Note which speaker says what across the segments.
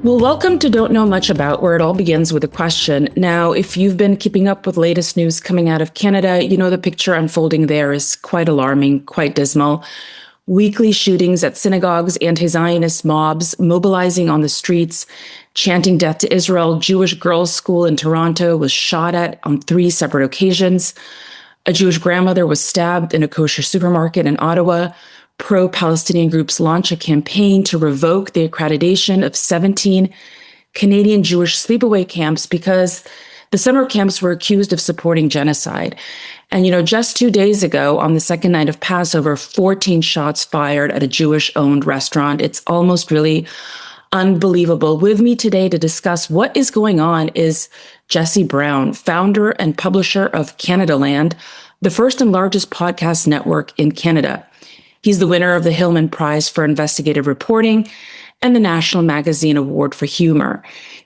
Speaker 1: Well, welcome to Don't Know Much About, where it all begins with a question. Now, if you've been keeping up with latest news coming out of Canada, you know the picture unfolding there is quite alarming, quite dismal. Weekly shootings at synagogues, anti-Zionist mobs mobilizing on the streets, chanting death to Israel. Jewish girls' school in Toronto was shot at on 3 separate occasions. A Jewish grandmother was stabbed in a kosher supermarket in Ottawa. Pro-Palestinian groups launch a campaign to revoke the accreditation of 17 Canadian Jewish sleepaway camps because the summer camps were accused of supporting genocide. And, just 2 days ago, on the second night of Passover, 14 shots fired at a Jewish-owned restaurant. It's almost really unbelievable. With me today to discuss what is going on is Jesse Brown, founder and publisher of CanadaLand, the first and largest podcast network in Canada. He's the winner of the Hillman Prize for Investigative Reporting and the National Magazine Award for Humor.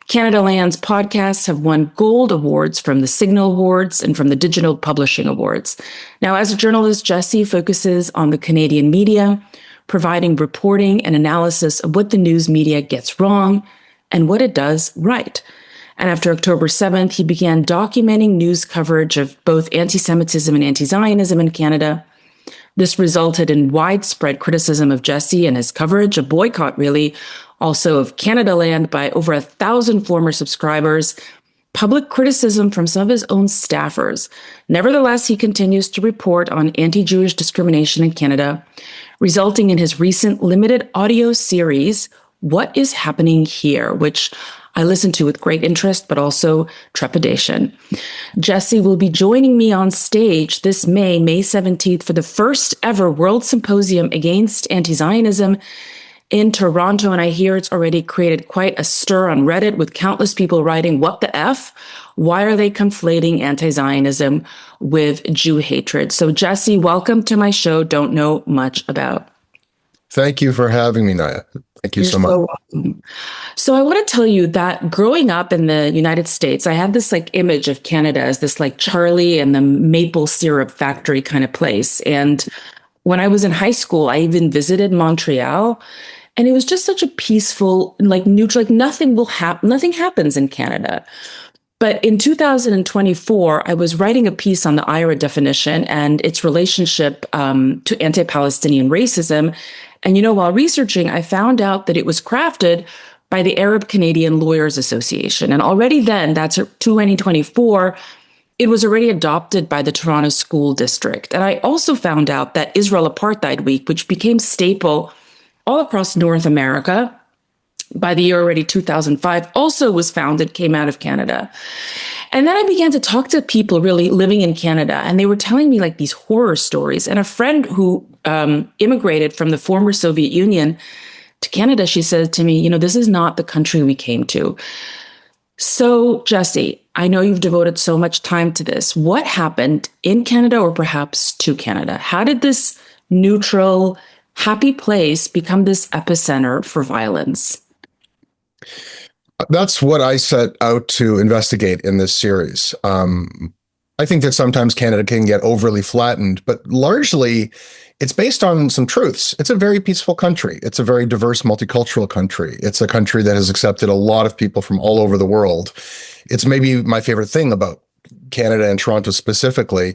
Speaker 1: CanadaLand's podcasts have won gold awards from the Signal Awards and from the Digital Publishing Awards. Now, as a journalist, Jesse focuses on the Canadian media, providing reporting and analysis of what the news media gets wrong and what it does right. And after October 7th, he began documenting news coverage of both anti-Semitism and anti-Zionism in Canada. This resulted in widespread criticism of Jesse and his coverage, a boycott, really, also of CanadaLand by over 1,000 former subscribers, public criticism from some of his own staffers. Nevertheless, he continues to report on anti-Jewish discrimination in Canada, resulting in his recent limited audio series, What is Happening Here?, which I listened to with great interest, but also trepidation. Jesse will be joining me on stage this May 17th, for the first ever World Symposium Against Anti-Zionism in Toronto. And I hear it's already created quite a stir on Reddit, with countless people writing, what the F? Why are they conflating anti-Zionism with Jew hatred? So Jesse, welcome to my show, Don't Know Much About.
Speaker 2: Thank you for having me, Naya. Thank you so much.
Speaker 1: Welcome. So I want to tell you that growing up in the United States, I had this image of Canada as this Charlie and the maple syrup factory kind of place. And when I was in high school, I even visited Montreal, and it was just such a peaceful, neutral, nothing happens in Canada. But in 2024, I was writing a piece on the IRA definition and its relationship to anti-Palestinian racism. And, while researching, I found out that it was crafted by the Arab Canadian Lawyers Association. And already then, that's 2024, it was already adopted by the Toronto School District. And I also found out that Israel Apartheid Week, which became staple all across North America by the year already 2005, also came out of Canada. And then I began to talk to people really living in Canada, and they were telling me these horror stories. And a friend who immigrated from the former Soviet Union to Canada, she said to me, this is not the country we came to. So Jesse, I know you've devoted so much time to this. What happened in Canada, or perhaps to Canada? How did this neutral, happy place become this epicenter for violence?
Speaker 2: That's what I set out to investigate in this series. I think that sometimes Canada can get overly flattened, but largely it's based on some truths. It's a very peaceful country. It's a very diverse, multicultural country. It's a country that has accepted a lot of people from all over the world. It's maybe my favorite thing about Canada and Toronto specifically,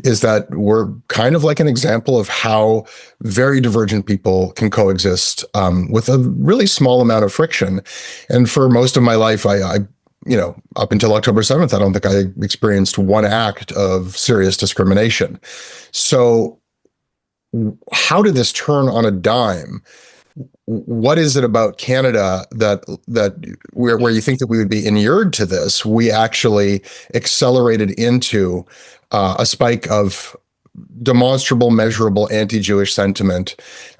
Speaker 2: is that we're kind of like an example of how very divergent people can coexist with a really small amount of friction. And for most of my life, I up until October 7th, I don't think I experienced one act of serious discrimination. So how did this turn on a dime? What is it about Canada that where you think that we would be inured to this, we actually accelerated into a spike of demonstrable, measurable anti-Jewish sentiment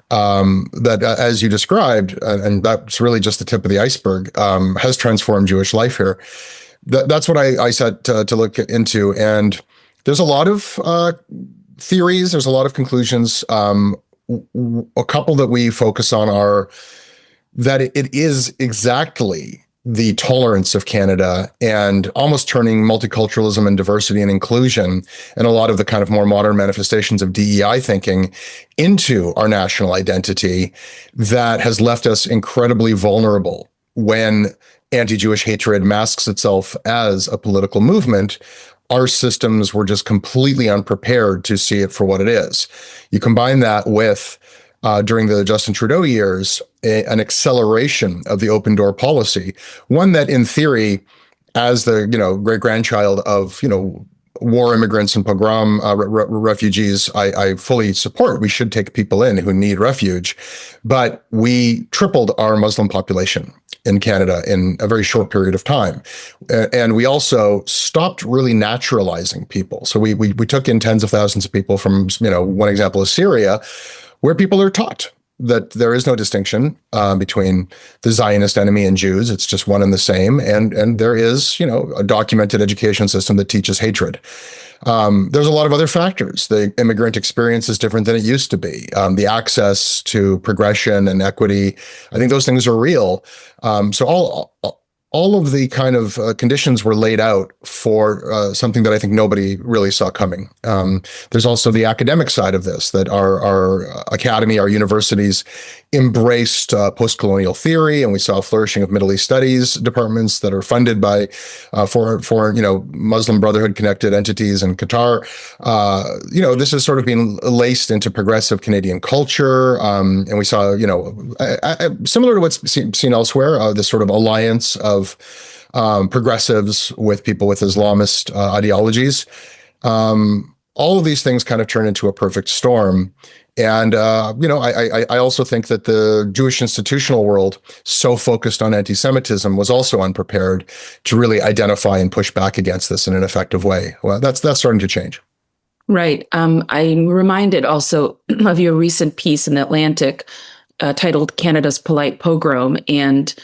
Speaker 2: that, as you described, and that's really just the tip of the iceberg, has transformed Jewish life here. That's what I set to look into. And there's a lot of theories, there's a lot of conclusions. A couple that we focus on are that it is exactly the tolerance of Canada and almost turning multiculturalism and diversity and inclusion and a lot of the kind of more modern manifestations of DEI thinking into our national identity that has left us incredibly vulnerable when anti-Jewish hatred masks itself as a political movement, our systems were just completely unprepared to see it for what it is. You combine that with, during the Justin Trudeau years, an acceleration of the open door policy, one that in theory, as the great-grandchild of war immigrants and pogrom refugees, I fully support. We should take people in who need refuge, but we tripled our Muslim population in Canada in a very short period of time, and we also stopped really naturalizing people. So we took in tens of thousands of people from one example is Syria, where people are taught that there is no distinction between the Zionist enemy and Jews. It's just one and the same. And there is, a documented education system that teaches hatred. There's a lot of other factors. The immigrant experience is different than it used to be. The access to progression and equity, I think those things are real. So all of the kind of conditions were laid out for something that I think nobody really saw coming. There's also the academic side of this, that our academy, our universities embraced post-colonial theory, and we saw a flourishing of Middle East studies departments that are funded by foreign, Muslim Brotherhood-connected entities in Qatar. This has sort of been laced into progressive Canadian culture, and we saw, similar to what's seen elsewhere, this sort of alliance of progressives with people with Islamist ideologies. All of these things kind of turn into a perfect storm. And, I also think that the Jewish institutional world, so focused on anti-Semitism, was also unprepared to really identify and push back against this in an effective way. Well, that's starting to change.
Speaker 1: Right. I'm reminded also of your recent piece in The Atlantic titled Canada's Polite Pogrom. And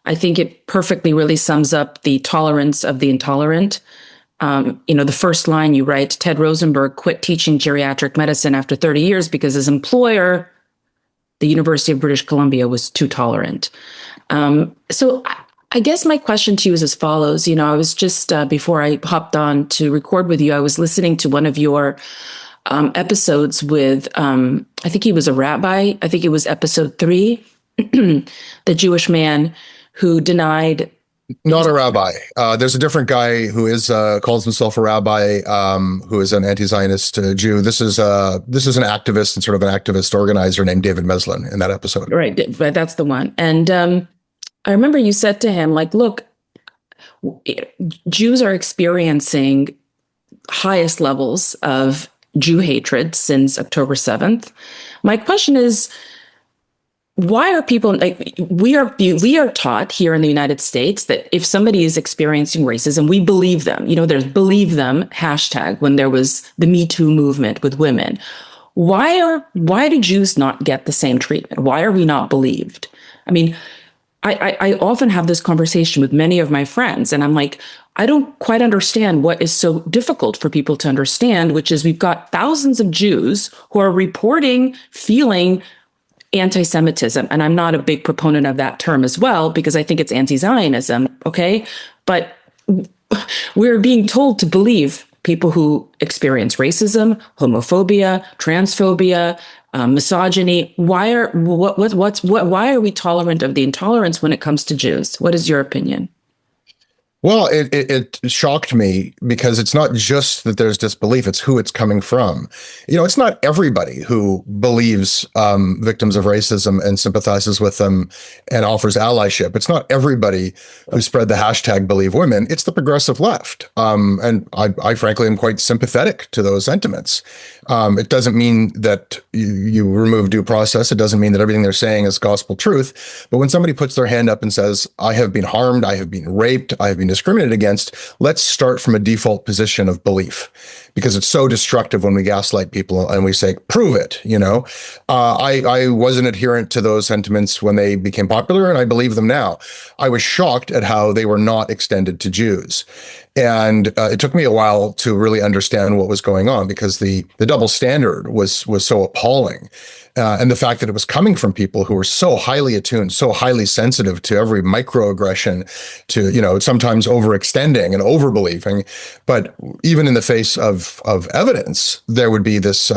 Speaker 1: I think it perfectly really sums up the tolerance of the intolerant. The first line you write, Ted Rosenberg quit teaching geriatric medicine after 30 years because his employer, the University of British Columbia, was too tolerant. So I guess my question to you is as follows. I was just, before I hopped on to record with you, I was listening to one of your episodes with, I think he was a rabbi. I think it was episode 3, the Jewish man who denied.
Speaker 2: Not a rabbi. There's a different guy who calls himself a rabbi, who is an anti-Zionist Jew. This is an activist and sort of an activist organizer named David Meslin in that episode.
Speaker 1: Right, that's the one. And I remember you said to him, look, Jews are experiencing highest levels of Jew hatred since October 7th. My question is, why are people we are taught here in the United States that if somebody is experiencing racism, we believe them. There's believe them hashtag when there was the Me Too movement with women. Why do Jews not get the same treatment? Why are we not believed? I mean, I often have this conversation with many of my friends, and I'm like, I don't quite understand what is so difficult for people to understand, which is we've got thousands of Jews who are reporting feeling anti-Semitism. And I'm not a big proponent of that term as well, because I think it's anti-Zionism, okay? But we're being told to believe people who experience racism, homophobia, transphobia, misogyny. Why are we tolerant of the intolerance when it comes to Jews? What is your opinion?
Speaker 2: Well, it shocked me because it's not just that there's disbelief, it's who it's coming from. It's not everybody who believes victims of racism and sympathizes with them and offers allyship. It's not everybody who spread the hashtag believe women. It's the progressive left. And I frankly am quite sympathetic to those sentiments. It doesn't mean that you remove due process. It doesn't mean that everything they're saying is gospel truth. But when somebody puts their hand up and says, I have been harmed, I have been raped, I have been discriminated against, let's start from a default position of belief, because it's so destructive when we gaslight people and we say, prove it. I was an adherent to those sentiments when they became popular, and I believe them now. I was shocked at how they were not extended to Jews. And it took me a while to really understand what was going on, because the double standard was so appalling. And the fact that it was coming from people who were so highly attuned, so highly sensitive to every microaggression, to, sometimes overextending and overbelieving. But even in the face of evidence, there would be this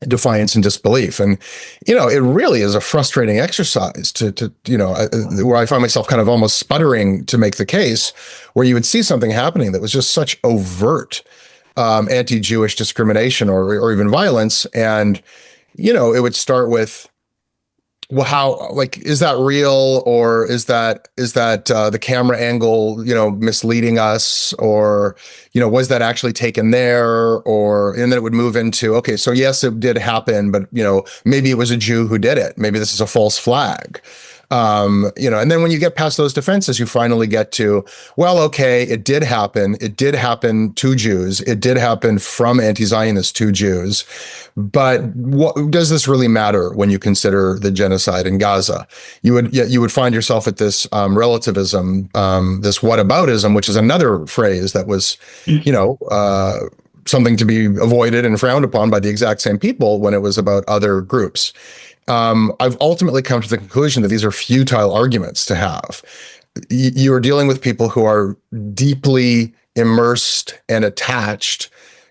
Speaker 2: defiance and disbelief. And, it really is a frustrating exercise where I find myself kind of almost sputtering to make the case, where you would see something happening that was just such overt anti-Jewish discrimination or even violence. And, it would start with, well, how, like, is that real, or is that the camera angle, misleading us, or, was that actually taken there, and then it would move into, okay, so yes, it did happen, but maybe it was a Jew who did it. Maybe this is a false flag. And then when you get past those defenses, you finally get to, well, okay, it did happen. It did happen to Jews. It did happen from anti-Zionists to Jews. But what does this really matter when you consider the genocide in Gaza? You would find yourself at this relativism, this whataboutism, which is another phrase that was, something to be avoided and frowned upon by the exact same people when it was about other groups. I've ultimately come to the conclusion that these are futile arguments to have. You are dealing with people who are deeply immersed and attached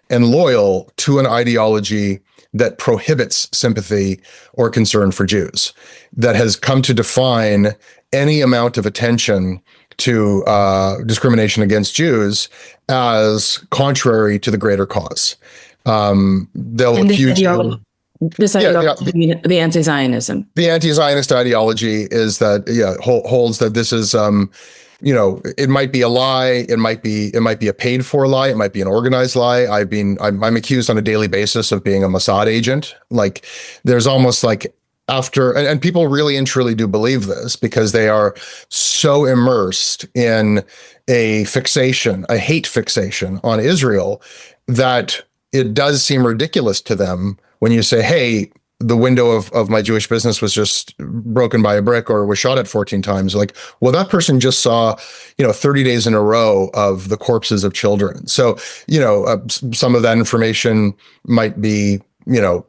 Speaker 2: and loyal to an ideology that prohibits sympathy or concern for Jews, that has come to define any amount of attention to discrimination against Jews as contrary to the gregreater cause. They'll accuse you.
Speaker 1: This ideology, the anti-Zionism.
Speaker 2: The anti-Zionist ideology is that, holds that this is, it might be a lie, it might be a paid for lie, it might be an organized lie. I'm accused on a daily basis of being a Mossad agent. Like, there's almost like and people really and truly do believe this, because they are so immersed in a hate fixation on Israel, that it does seem ridiculous to them when you say, hey, the window of my Jewish business was just broken by a brick or was shot at 14 times. Like, well, that person just saw, 30 days in a row of the corpses of children. So, some of that information might be,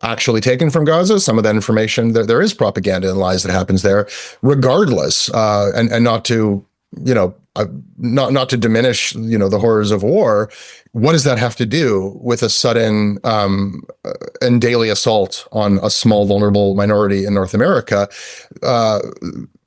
Speaker 2: actually taken from Gaza. Some of that information, there is propaganda and lies that happens there, regardless, and not to, not to diminish, the horrors of war. What does that have to do with a sudden and daily assault on a small, vulnerable minority in North America?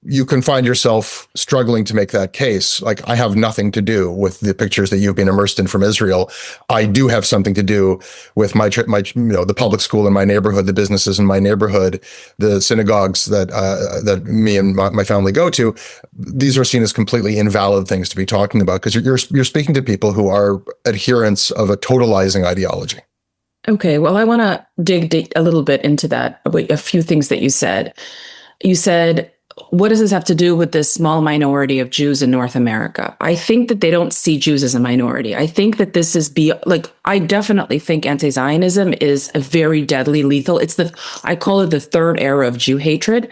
Speaker 2: You can find yourself struggling to make that case. Like, I have nothing to do with the pictures that you've been immersed in from Israel. I do have something to do with the public school in my neighborhood, the businesses in my neighborhood, the synagogues that me and my family go to. These are seen as completely invalid things to be talking about, because you're speaking to people who are adherents of a totalizing ideology.
Speaker 1: Okay, well, I want to dig a little bit into that. A few things that you said. You said, what does this have to do with this small minority of Jews in North America? I think that they don't see Jews as a minority. I think that this is I definitely think anti-Zionism is a very deadly, lethal. I call it the third era of Jew hatred.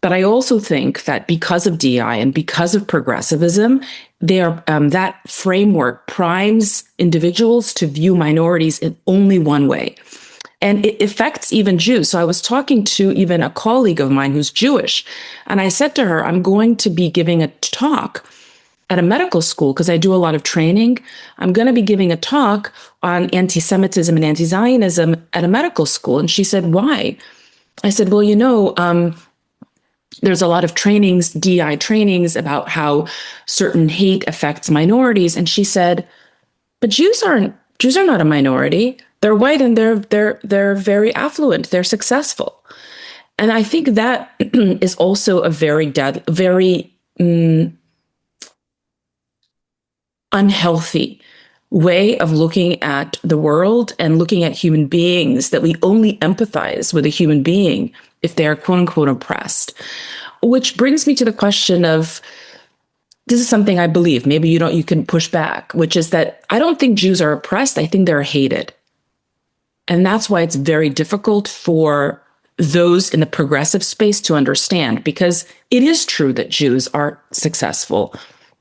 Speaker 1: But I also think that because of DI and because of progressivism, that framework primes individuals to view minorities in only one way. And it affects even Jews. So I was talking to even a colleague of mine who's Jewish, and I said to her, I'm going to be giving a talk at a medical school because I do a lot of training. I'm going to be giving a talk on anti-Semitism and anti-Zionism at a medical school. And she said, why? I said, well, there's a lot of trainings, DI trainings, about how certain hate affects minorities. And she said, but Jews are not a minority. They're white and they're very affluent. They're successful. And I think that is also a very unhealthy way of looking at the world and looking at human beings, that we only empathize with a human being if they are quote unquote oppressed. Which brings me to the question of, this is something I believe, maybe you can push back, which is that I don't think Jews are oppressed. I think they're hated. And that's why it's very difficult for those in the progressive space to understand, because it is true that Jews are successful,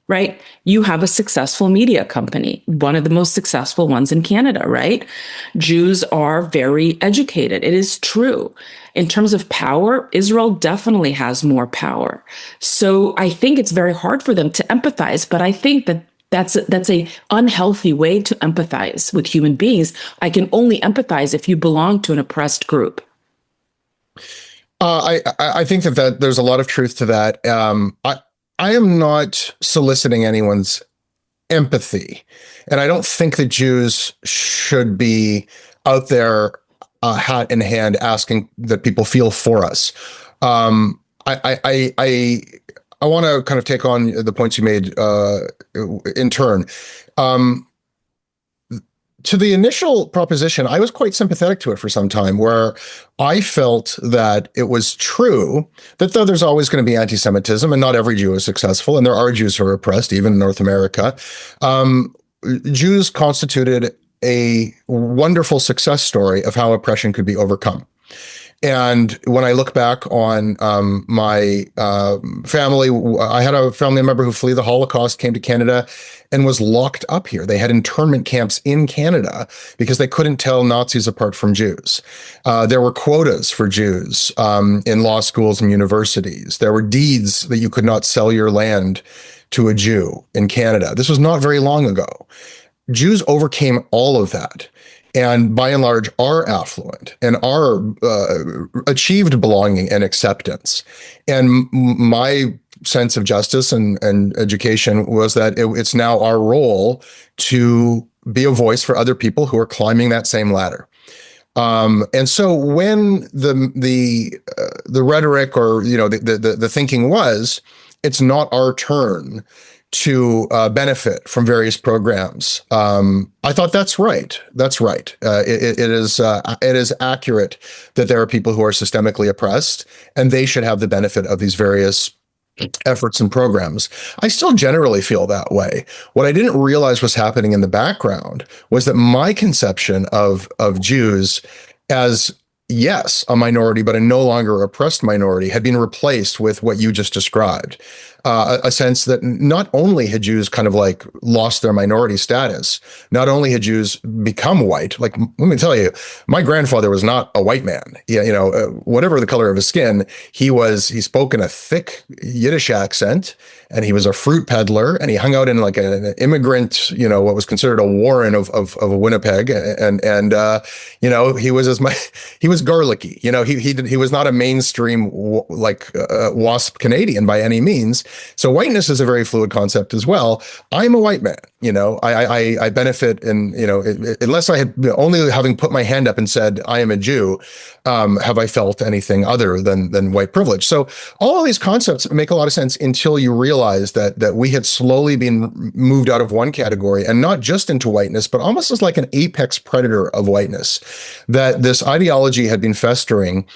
Speaker 1: right? You have a successful media company, one of the most successful ones in Canada, right? Jews are very educated. It is true. In terms of power, Israel definitely has more power. So I think it's very hard for them to empathize, but I think that That's a unhealthy way to empathize with human beings. I can only empathize if you belong to an oppressed group.
Speaker 2: I think that there's a lot of truth to that. I am not soliciting anyone's empathy, and I don't think that Jews should be out there, hat in hand, asking that people feel for us. I want to kind of take on the points you made in turn. To the initial proposition, I was quite sympathetic to it for some time, where I felt that it was true that though there's always going to be anti-Semitism, and not every Jew is successful, and there are Jews who are oppressed, even in North America, Jews constituted a wonderful success story of how oppression could be overcome. And when I look back on my family, I had a family member who fled the Holocaust, came to Canada, and was locked up here. They had internment camps in Canada because they couldn't tell Nazis apart from Jews. There were quotas for Jews in law schools and universities. There were deeds that you could not sell your land to a Jew in Canada. This was not very long ago. Jews overcame all of that, and by and large are affluent and are achieved belonging and acceptance. And my sense of justice and education was that it's now our role to be a voice for other people who are climbing that same ladder. And so when the rhetoric, or the thinking was, it's not our turn to benefit from various programs. I thought that's right. That's right. It is accurate that there are people who are systemically oppressed, and they should have the benefit of these various efforts and programs. I still generally feel that way. What I didn't realize was happening in the background was that my conception of Jews as, yes, a minority, but a no longer oppressed minority, had been replaced with what you just described. A sense that not only had Jews kind of like lost their minority status, not only had Jews become white, like, let me tell you, my grandfather was not a white man. Whatever the color of his skin, he spoke in a thick Yiddish accent, and he was a fruit peddler, and he hung out in like an immigrant, what was considered a warren of Winnipeg. And he was garlicky. He was not a mainstream WASP Canadian by any means. So whiteness is a very fluid concept as well. I'm a white man. I benefit in, unless I had only having put my hand up and said, I am a Jew, have I felt anything other than white privilege. So all of these concepts make a lot of sense until you realize that we had slowly been moved out of one category, and not just into whiteness, but almost as like an apex predator of whiteness, that this ideology had been festering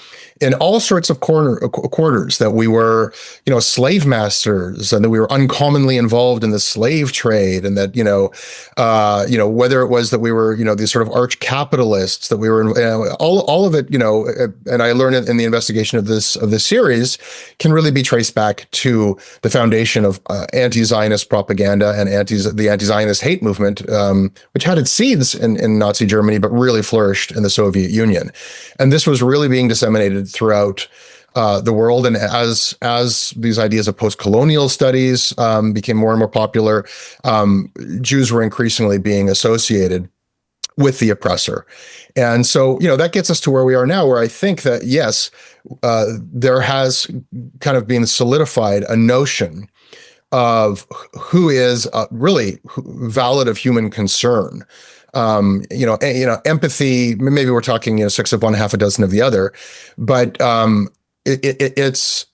Speaker 2: in all sorts of quarters, that we were, slave masters, and that we were uncommonly involved in the slave trade, and that, whether it was that we were, these sort of arch capitalists, that we were, all of it, and I learned it in the investigation of this series, can really be traced back to the foundation of anti-Zionist propaganda and the anti-Zionist hate movement, which had its seeds in Nazi Germany, but really flourished in the Soviet Union. And this was really being disseminated throughout the world. And as these ideas of post-colonial studies became more and more popular, Jews were increasingly being associated with the oppressor. And so, that gets us to where we are now, where I think that, yes, there has kind of been solidified a notion of who is really valid of human concern. Empathy, maybe we're talking, 6 of one, half a dozen of the other, but it's,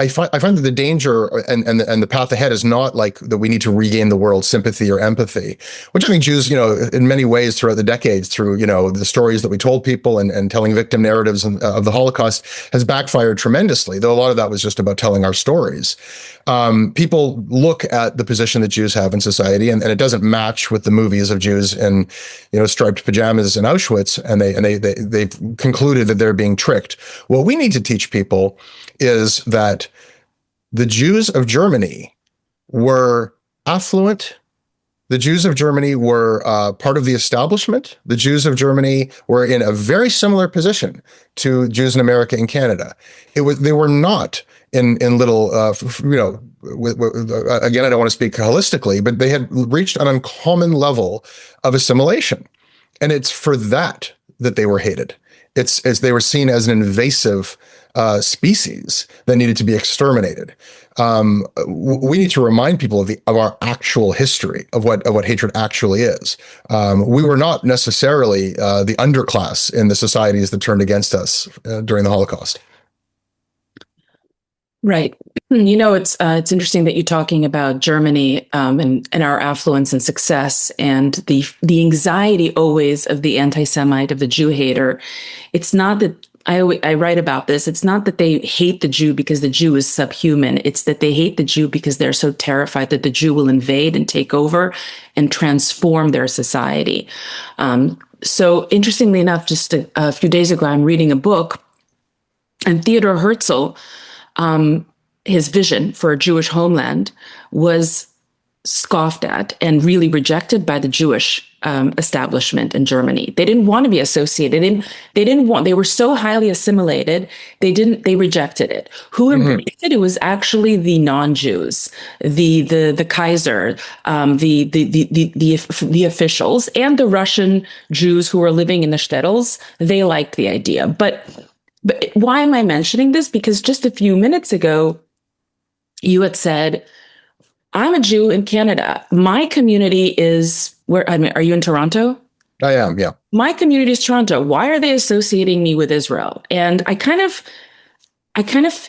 Speaker 2: I find that the danger and the path ahead is not like that we need to regain the world's sympathy or empathy, which I think Jews, in many ways throughout the decades, through, the stories that we told people and telling victim narratives of the Holocaust, has backfired tremendously, though a lot of that was just about telling our stories. People look at the position that Jews have in society, and it doesn't match with the movies of Jews in, striped pajamas in Auschwitz, and they've concluded that they're being tricked. What we need to teach people is that the Jews of Germany were affluent, The Jews of Germany were part of the establishment. The Jews of Germany were in a very similar position to Jews in America and Canada. They were not in little, again, I don't want to speak holistically, but they had reached an uncommon level of assimilation. And it's for that they were hated. It's as they were seen as an invasive species that needed to be exterminated. We need to remind people of our actual history of what hatred actually is. We were not necessarily the underclass in the societies that turned against us during the Holocaust.
Speaker 1: Right. It's interesting that you're talking about Germany and our affluence and success and the anxiety always of the anti-Semite, of the Jew hater. It's not that I write about this. It's not that they hate the Jew because the Jew is subhuman. It's that they hate the Jew because they're so terrified that the Jew will invade and take over and transform their society. So interestingly enough, just a few days ago, I'm reading a book, and Theodor Herzl, his vision for a Jewish homeland was scoffed at and really rejected by the Jewish establishment in Germany. They didn't want to be associated. They were so highly assimilated. They rejected it. Who embraced it? It was actually the non-Jews, the Kaiser, the officials, and the Russian Jews who were living in the shtetls. They liked the idea. But why am I mentioning this? Because just a few minutes ago, you had said, I'm a Jew in Canada. My community is are you in Toronto?
Speaker 2: I am, yeah.
Speaker 1: My community is Toronto. Why are they associating me with Israel? And I kind of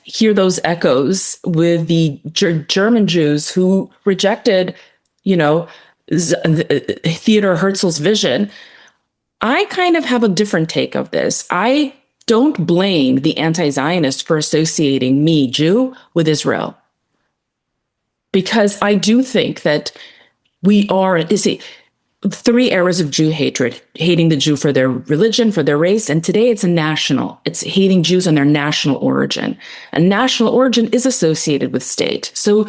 Speaker 1: hear those echoes with the German Jews who rejected, Theodor Herzl's vision. I kind of have a different take of this. I don't blame the anti-Zionists for associating me, Jew, with Israel. Because I do think that we are, three eras of Jew hatred: hating the Jew for their religion, for their race, and today it's it's hating Jews on their national origin. And national origin is associated with state. So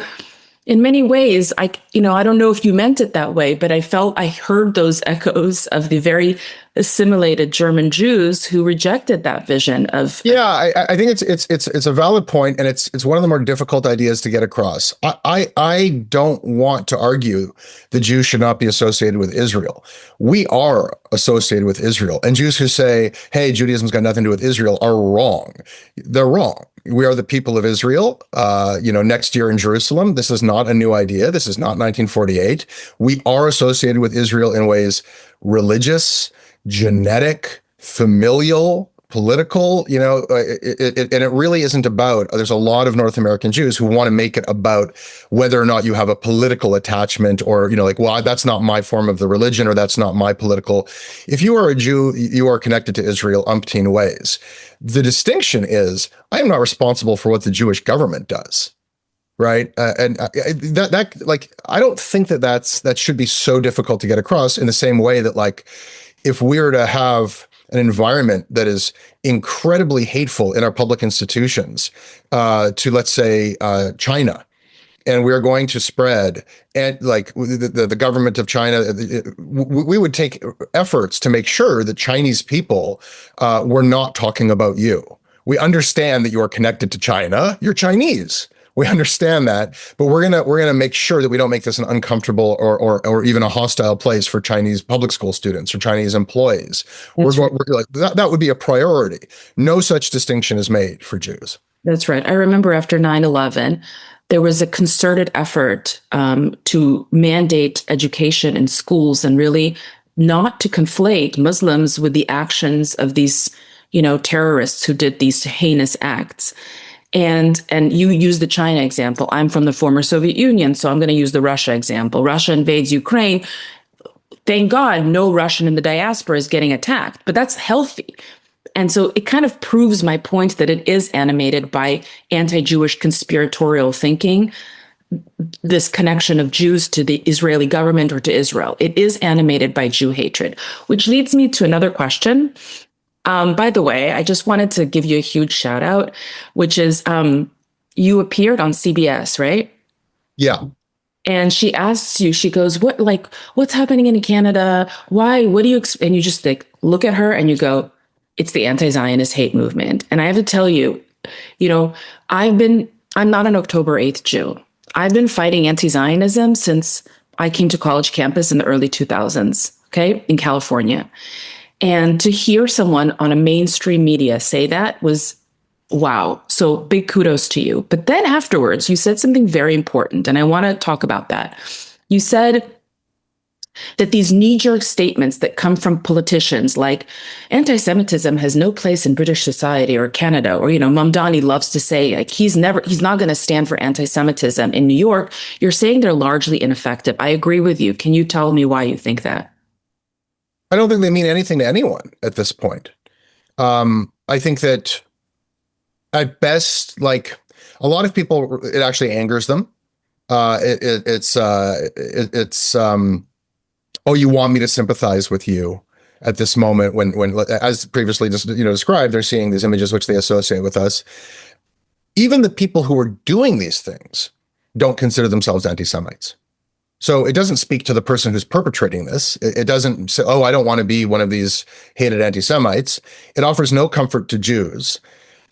Speaker 1: in many ways, I don't know if you meant it that way, but I heard those echoes of the very assimilated German Jews who rejected that vision of.
Speaker 2: Yeah, I think it's a valid point, and it's one of the more difficult ideas to get across. I don't want to argue the Jews should not be associated with Israel. We are associated with Israel, and Jews who say, "Hey, Judaism's got nothing to do with Israel," are wrong. They're wrong. We are the people of Israel, next year in Jerusalem. This is not a new idea. This is not 1948. We are associated with Israel in ways religious, genetic, familial, political, and it really isn't about, there's a lot of North American Jews who want to make it about whether or not you have a political attachment or, that's not my form of the religion or that's not my political. If you are a Jew, you are connected to Israel umpteen ways. The distinction is, I am not responsible for what the Jewish government does. Right. And I don't think that should be so difficult to get across, in the same way that, if we were to have an environment that is incredibly hateful in our public institutions to, let's say, China, and we are going to spread, and the government of China, we would take efforts to make sure that Chinese people were not talking about you. We understand that you are connected to China. You're Chinese. We understand that, but we're gonna make sure that we don't make this an uncomfortable or even a hostile place for Chinese public school students or Chinese employees. That would be a priority. No such distinction is made for Jews.
Speaker 1: That's right. I remember after 9/11, there was a concerted effort to mandate education in schools and really not to conflate Muslims with the actions of these, terrorists who did these heinous acts. And you use the China example. I'm from the former Soviet Union, so I'm going to use the Russia example. Russia invades Ukraine. Thank God no Russian in the diaspora is getting attacked, but that's healthy. And so it kind of proves my point that it is animated by anti-Jewish conspiratorial thinking, this connection of Jews to the Israeli government or to Israel. It is animated by Jew hatred, which leads me to another question. By the way, I just wanted to give you a huge shout out, which is you appeared on CBS, right?
Speaker 2: Yeah.
Speaker 1: And she asks you, she goes, what's happening in Canada? Why? What do you, and you just like look at her and you go, it's the anti-Zionist hate movement. And I have to tell you, you know, I'm not an October 8th Jew. I've been fighting anti-Zionism since I came to college campus in the early 2000s, okay, in California. And to hear someone on a mainstream media say that was wow. So big kudos to you. But then afterwards, you said something very important, and I want to talk about that. You said that these knee-jerk statements that come from politicians like anti-Semitism has no place in British society or Canada, or, Mamdani loves to say like he's not going to stand for anti-Semitism in New York. You're saying they're largely ineffective. I agree with you. Can you tell me why you think that?
Speaker 2: I don't think they mean anything to anyone at this point. I think that at best, like a lot of people, it actually angers them. It's oh, you want me to sympathize with you at this moment when as previously just described, they're seeing these images which they associate with us. Even the people who are doing these things don't consider themselves anti-Semites. So it doesn't speak to the person who's perpetrating this. It doesn't say, oh, I don't want to be one of these hated anti-Semites. It offers no comfort to Jews.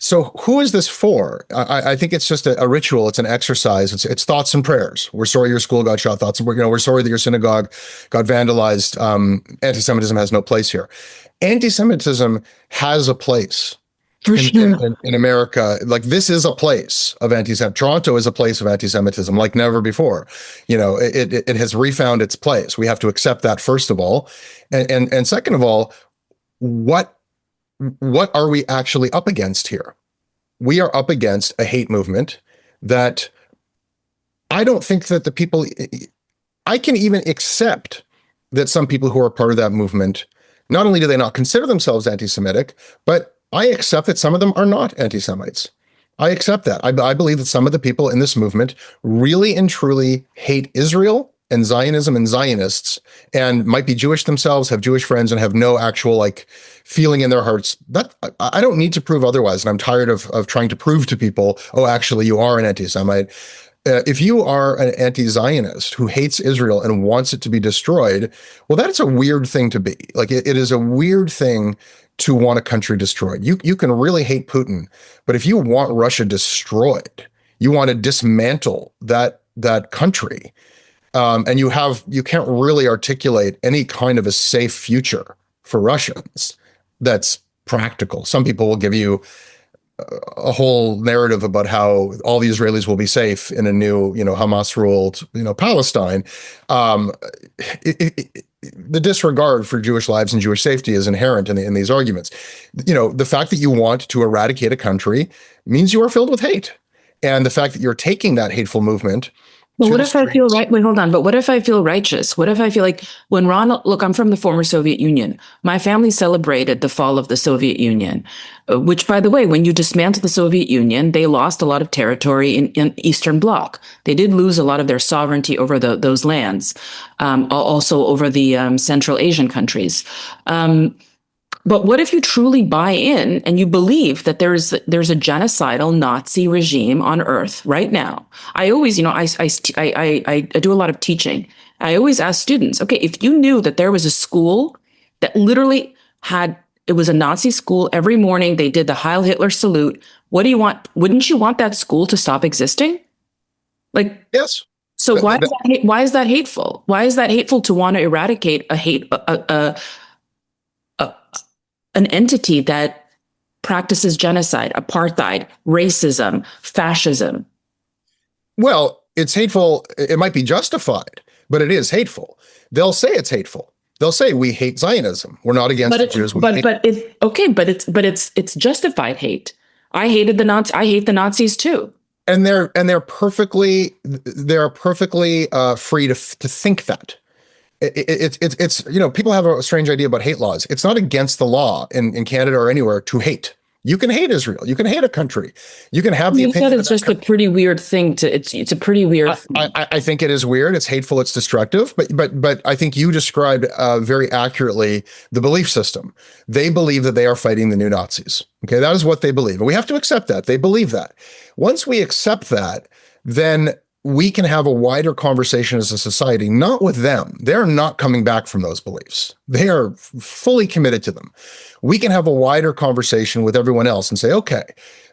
Speaker 2: So who is this for? I think it's just a ritual. It's an exercise. It's thoughts and prayers. We're sorry your school got shot. We're sorry that your synagogue got vandalized. Anti-Semitism has no place here. Anti-Semitism has a place in America. Like this is a place of anti-Semitism. Toronto is a place of anti-Semitism like never before. It has refound its place. We have to accept that first of all, and second of all, what are we actually up against here? We are up against a hate movement that I don't think that the people, I can even accept that some people who are part of that movement, not only do they not consider themselves anti-Semitic, but I accept that some of them are not anti-Semites. I accept that. I believe that some of the people in this movement really and truly hate Israel and Zionism and Zionists, and might be Jewish themselves, have Jewish friends, and have no actual feeling in their hearts. That I don't need to prove otherwise, and I'm tired of trying to prove to people, oh, actually, you are an anti-Semite. If you are an anti-Zionist who hates Israel and wants it to be destroyed, well, that's a weird thing to be. It is a weird thing to want a country destroyed. You can really hate Putin, but if you want Russia destroyed, you want to dismantle that country. And you can't really articulate any kind of a safe future for Russians that's practical. Some people will give you a whole narrative about how all the Israelis will be safe in a new, Hamas-ruled, Palestine. The disregard for Jewish lives and Jewish safety is inherent in these arguments. The fact that you want to eradicate a country means you are filled with hate. And the fact that you're taking that hateful movement.
Speaker 1: But what if I feel right? Wait, hold on. But what if I feel righteous? What if I feel like when look, I'm from the former Soviet Union. My family celebrated the fall of the Soviet Union, which, by the way, when you dismantle the Soviet Union, they lost a lot of territory in Eastern Bloc. They did lose a lot of their sovereignty over those lands, also over the Central Asian countries. But what if you truly buy in and you believe that there's a genocidal Nazi regime on Earth right now? I always, I do a lot of teaching. I always ask students, okay, if you knew that there was a school that literally it was a Nazi school, every morning they did the Heil Hitler salute, what do you want? Wouldn't you want that school to stop existing?
Speaker 2: Yes.
Speaker 1: So why is that hateful? Why is that hateful to want to eradicate an entity that practices genocide, apartheid, racism, fascism?
Speaker 2: Well, it's hateful. It might be justified, but it is hateful. They'll say it's hateful. They'll say we hate Zionism. We're not against the Jews.
Speaker 1: It's justified hate. I hate the Nazis too.
Speaker 2: And they're perfectly free to think that. It's people have a strange idea about hate laws. It's not against the law in Canada or anywhere to hate. You can hate Israel. You can hate a country. You can have the opinion.
Speaker 1: You said it's just a pretty weird thing to. It's a pretty weird.
Speaker 2: I think it is weird. It's hateful. It's destructive. But I think you described very accurately the belief system. They believe that they are fighting the new Nazis. Okay, that is what they believe, and we have to accept that they believe that. Once we accept that, then we can have a wider conversation as a society, not with them. They're not coming back from those beliefs. They are fully committed to them. We can have a wider conversation with everyone else and say, okay,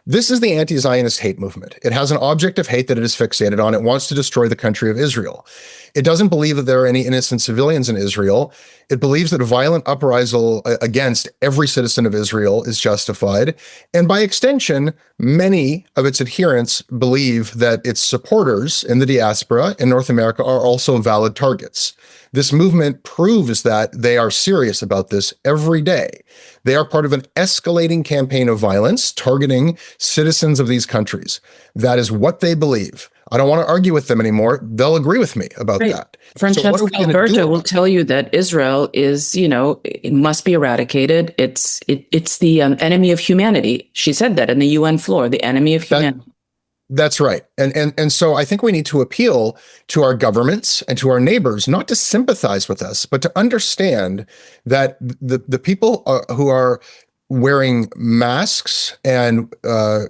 Speaker 2: this is the anti-Zionist hate movement. It has an object of hate that it is fixated on. It wants to destroy the country of Israel. It doesn't believe that there are any innocent civilians in Israel. It believes that a violent uprisal against every citizen of Israel is justified. And by extension, many of its adherents believe that its supporters in the diaspora in North America are also valid targets. This movement proves that they are serious about this every day. They are part of an escalating campaign of violence targeting citizens of these countries. That is what they believe. I don't want to argue with them anymore. They'll agree with me about that.
Speaker 1: Francesca Alberta will tell you that Israel is, it must be eradicated. It's the enemy of humanity. She said that in the UN floor, the enemy of humanity.
Speaker 2: That's right. And so I think we need to appeal to our governments and to our neighbors, not to sympathize with us, but to understand that the people who are wearing masks and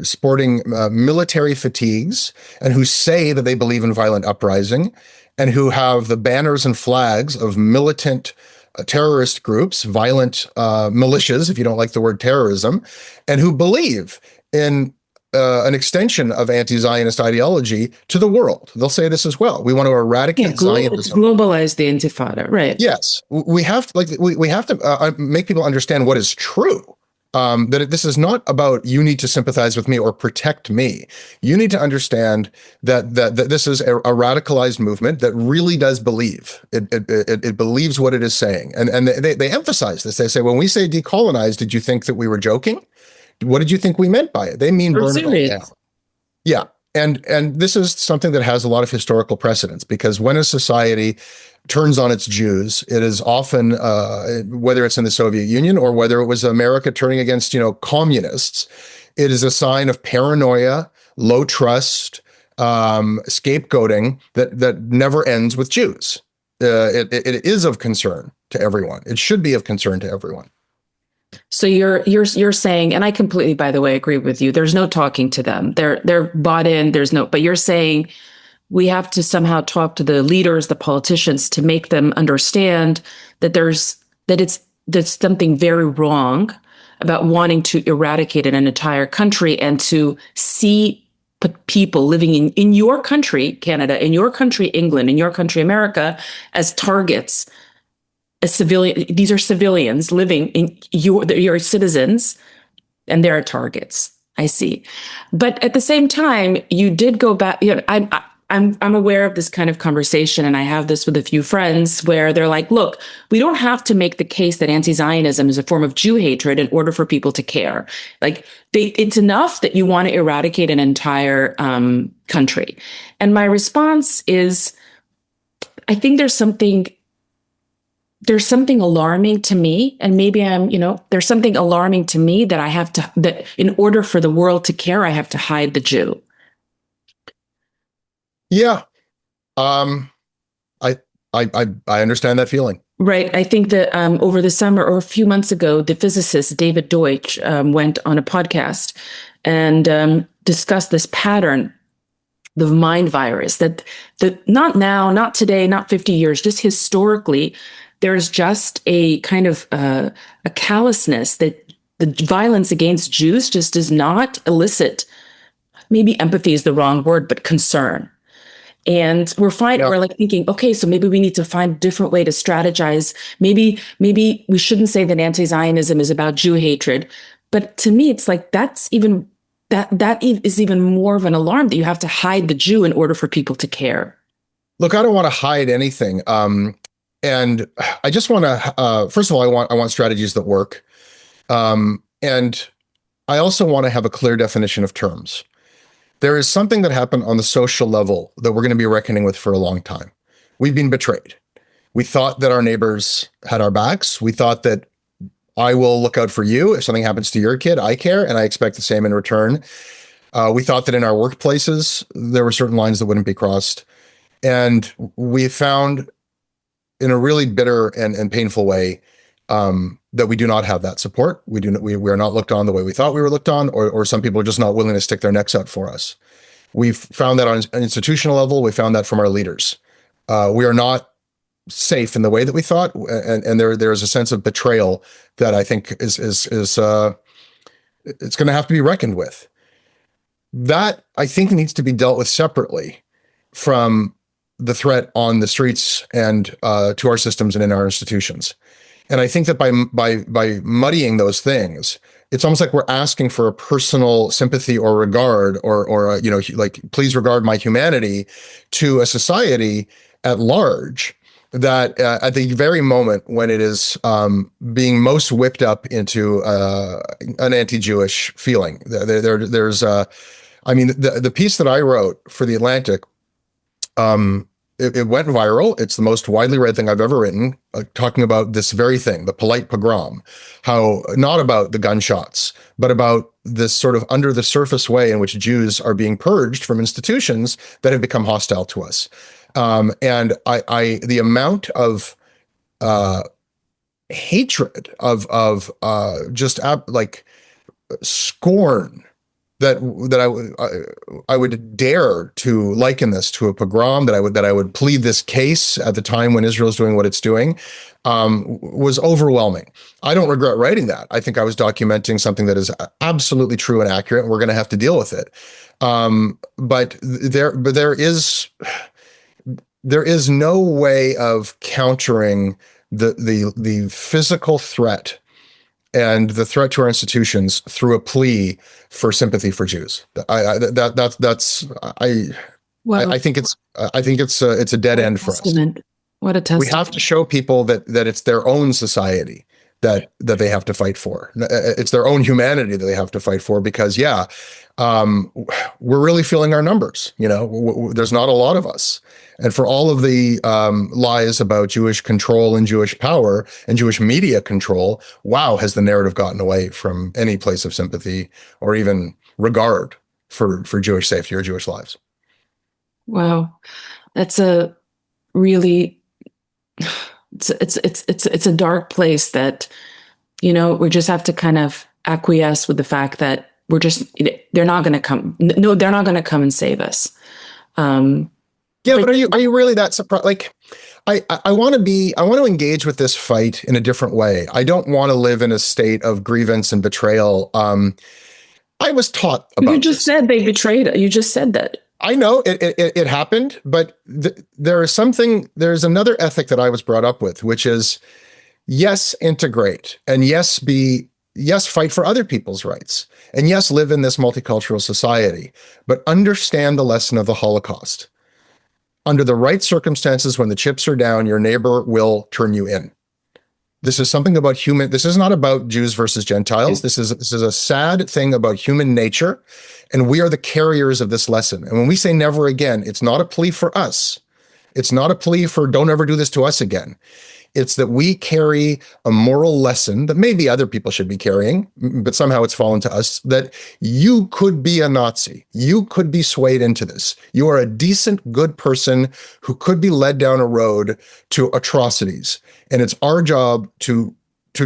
Speaker 2: sporting military fatigues, and who say that they believe in violent uprising, and who have the banners and flags of militant terrorist groups, violent militias, if you don't like the word terrorism, and who believe in an extension of anti-Zionist ideology to the world. They'll say this as well. We want to eradicate Zionism.
Speaker 1: Globalize the Intifada, right?
Speaker 2: Yes, we have to make people understand what is true. That this is not about you need to sympathize with me or protect me. You need to understand that this is a radicalized movement that really does believe. It believes what it is saying, and they emphasize this. They say, when we say decolonize, did you think that we were joking? What did you think we meant by it? They mean burn it all down. Yeah. And this is something that has a lot of historical precedence, because when a society turns on its Jews, it is often, whether it's in the Soviet Union or whether it was America turning against, communists, it is a sign of paranoia, low trust, scapegoating that never ends with Jews. It is of concern to everyone. It should be of concern to everyone.
Speaker 1: So you're saying, and I completely, by the way, agree with you. There's no talking to them. They're bought in. But you're saying we have to somehow talk to the leaders, the politicians, to make them understand that there's something very wrong about wanting to eradicate an entire country, and to see people living in your country, Canada, in your country, England, in your country, America, as targets. A civilian, these are civilians living in your citizens, and they're targets. I see. But at the same time, you did go back, I'm aware of this kind of conversation, and I have this with a few friends where they're like, look, we don't have to make the case that anti-Zionism is a form of Jew hatred in order for people to care. Like, it's enough that you want to eradicate an entire country. And my response is, I think there's something alarming to me, and maybe there's something alarming to me that in order for the world to care, I have to hide the Jew.
Speaker 2: Yeah. I understand that feeling.
Speaker 1: Right. I think that over the summer or a few months ago, the physicist David Deutsch went on a podcast and discussed this pattern, the mind virus, that not now, not today, not 50 years, just historically, there's just a kind of a callousness that the violence against Jews just does not elicit, maybe empathy is the wrong word, but concern. And we're thinking, okay, so maybe we need to find a different way to strategize. Maybe we shouldn't say that anti-Zionism is about Jew hatred. But to me, it's like that is even more of an alarm, that you have to hide the Jew in order for people to care.
Speaker 2: Look, I don't want to hide anything. And I just want to, first of all, I want strategies that work. And I also want to have a clear definition of terms. There is something that happened on the social level that we're going to be reckoning with for a long time. We've been betrayed. We thought that our neighbors had our backs. We thought that I will look out for you. If something happens to your kid, I care, and I expect the same in return. We thought that in our workplaces, there were certain lines that wouldn't be crossed. And we found in a really bitter and painful way that we do not have that support. We are not looked on the way we thought we were looked on, or some people are just not willing to stick their necks out for us. We've found that on an institutional level. We found that from our leaders. We are not safe in the way that we thought, and there is a sense of betrayal that I think is it's going to have to be reckoned with. That, I think, needs to be dealt with separately from the threat on the streets and to our systems and in our institutions. And I think that by muddying those things, it's almost like we're asking for a personal sympathy or regard, or like, please regard my humanity, to a society at large that at the very moment when it is being most whipped up into an anti-Jewish feeling. There's the piece that I wrote for The Atlantic, it went viral. It's the most widely read thing I've ever written, talking about this very thing, the Polite Pogrom, how not about the gunshots, but about this sort of under the surface way in which Jews are being purged from institutions that have become hostile to us. And the amount of hatred, of just like scorn that I would dare to liken this to a pogrom, that I would plead this case at the time when Israel's doing what it's doing, was overwhelming. I don't regret writing that. I think I was documenting something that is absolutely true and accurate, and we're going to have to deal with it. But there is no way of countering the physical threat and the threat to our institutions through a plea for sympathy for Jews. I think it's a dead end for us.
Speaker 1: What a testament.
Speaker 2: We have to show people that it's their own society that they have to fight for. It's their own humanity that they have to fight for, because we're really feeling our numbers. There's not a lot of us. And for all of the lies about Jewish control and Jewish power and Jewish media control, wow, has the narrative gotten away from any place of sympathy or even regard for Jewish safety or Jewish lives.
Speaker 1: Wow, that's a really it's a dark place that we just have to kind of acquiesce with the fact that they're not going to come. No, they're not going to come and save us.
Speaker 2: But are you really that surprised? Like, I want to engage with this fight in a different way. I don't want to live in a state of grievance and betrayal. I was taught about.
Speaker 1: You just said they betrayed. You just said that.
Speaker 2: I know it happened, but there's another ethic that I was brought up with, which is, yes, integrate, and yes, fight for other people's rights, and yes, live in this multicultural society, but understand the lesson of the Holocaust. Under the right circumstances, when the chips are down, your neighbor will turn you in. This is something about this is not about Jews versus Gentiles. This is a sad thing about human nature, and we are the carriers of this lesson. And when we say never again, it's not a plea for us. It's not a plea for don't ever do this to us again. It's that we carry a moral lesson that maybe other people should be carrying, but somehow it's fallen to us, that you could be a Nazi. You could be swayed into this. You are a decent, good person who could be led down a road to atrocities. And it's our job to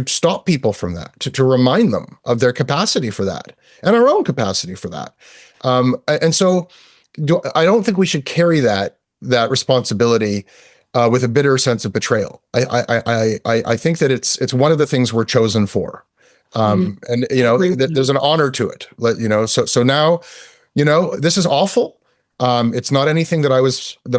Speaker 2: stop people from that, to remind them of their capacity for that and our own capacity for that. And so I don't think we should carry that responsibility with a bitter sense of betrayal. I think that it's one of the things we're chosen for, and there's an honor to it. So now, this is awful. It's not anything that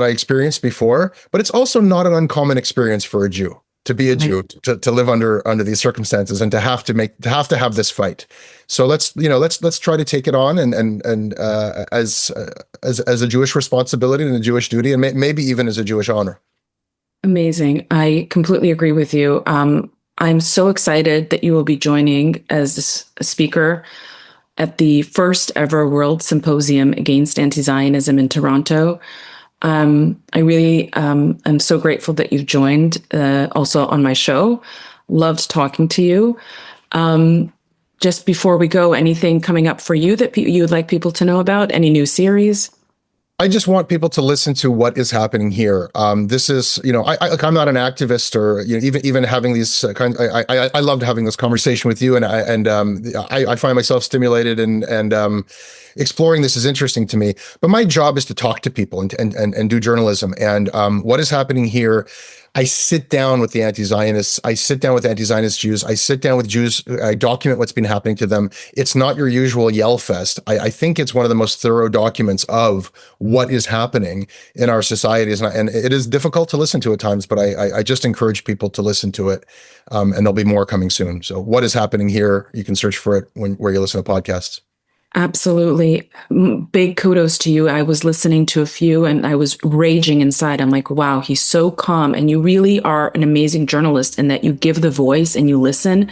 Speaker 2: I experienced before, but it's also not an uncommon experience for a Jew to be a Jew, to live under these circumstances, and to have to have this fight. So let's try to take it on and as a Jewish responsibility and a Jewish duty, and maybe even as a Jewish honor.
Speaker 1: Amazing. I completely agree with you. I'm so excited that you will be joining as a speaker at the first ever World Symposium Against Anti-Zionism in Toronto. I really am so grateful that you've joined also on my show. Loved talking to you. Just before we go, anything coming up for you that you would like people to know about? Any new series?
Speaker 2: I just want people to listen to what is happening here. This is, I'm not an activist, or even having these kinds. I loved having this conversation with you, and I find myself stimulated, and exploring this is interesting to me. But my job is to talk to people and do journalism. And what is happening here? I sit down with the anti-Zionists. I sit down with anti-Zionist Jews. I sit down with Jews. I document what's been happening to them. It's not your usual yell fest. I think it's one of the most thorough documents of what is happening in our societies. And it is difficult to listen to at times, but I just encourage people to listen to it. And there'll be more coming soon. So what is happening here? You can search for it where you listen to podcasts.
Speaker 1: Absolutely. Big kudos to you. I was listening to a few and I was raging inside. I'm like, wow, he's so calm. And you really are an amazing journalist in that you give the voice and you listen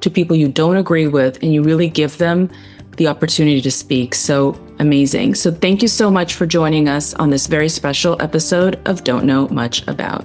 Speaker 1: to people you don't agree with, and you really give them the opportunity to speak. So amazing. So thank you so much for joining us on this very special episode of Don't Know Much About.